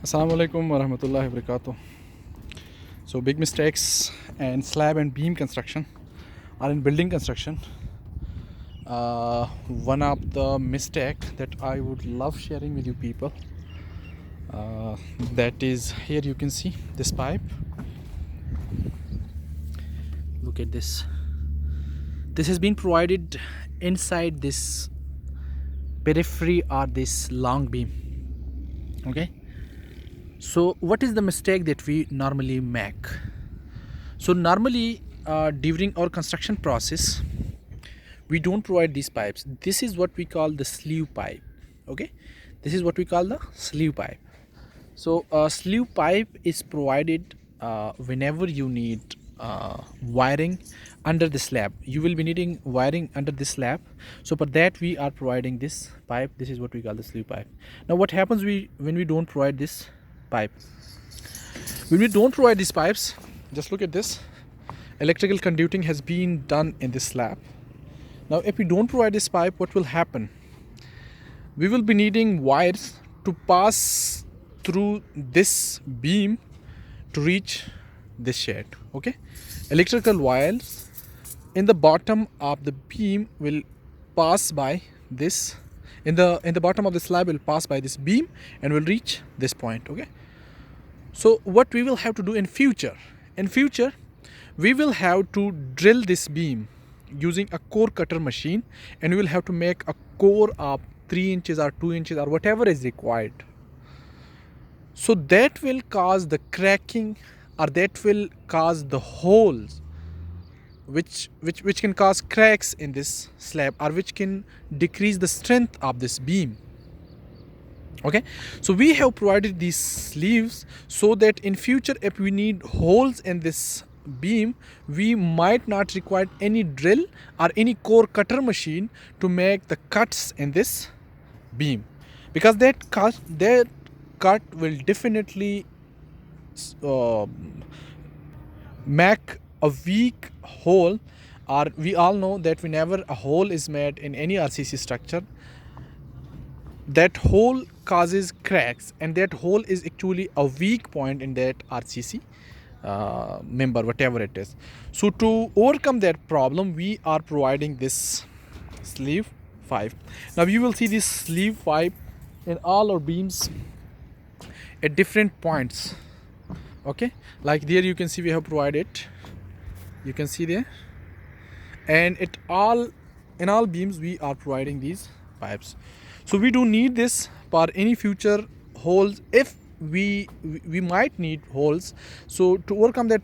Assalamu alaikum wa rahmatullahi wa barakatuh. So, big mistakes in slab and beam construction or in building construction. One of the mistake that I would love sharing with you people, that is, here you can see this pipe. Look at this. This has been provided inside this periphery or this long beam. Okay. So what is the mistake that we normally make? So normally during our construction process, we don't provide these pipes. This is what we call the sleeve pipe. Okay, this is what we call the sleeve pipe. So a sleeve pipe is provided whenever you need wiring under the slab. You will be needing wiring under this slab, so for that we are providing this pipe. This is what we call the sleeve pipe. Now what happens when we don't provide this pipe? When we don't provide these pipes, just look at this. Electrical conduiting has been done in this slab. Now if we don't provide this pipe, what will happen? We will be needing wires to pass through this beam to reach this shed. Okay, electrical wires in the bottom of the beam will pass by this, in the bottom of the slab will pass by this beam and will reach this point. Okay, so what we will have to do in future, we will have to drill this beam using a core cutter machine, and we will have to make a core of 3 inches or 2 inches or whatever is required. So that will cause the cracking, or that will cause the holes which can cause cracks in this slab, or which can decrease the strength of this beam. Okay, so we have provided these sleeves so that in future if we need holes in this beam, we might not require any drill or any core cutter machine to make the cuts in this beam, because that cut will definitely make a weak hole. Or we all know that whenever a hole is made in any RCC structure, that hole causes cracks, and that hole is actually a weak point in that RCC member, whatever it is. So to overcome that problem, we are providing this sleeve pipe. Now you will see this sleeve pipe in all our beams at different points. Okay, like there you can see we have provided, you can see there, and in all beams we are providing these pipes. So we do need this for any future holes if we might need holes. So to overcome that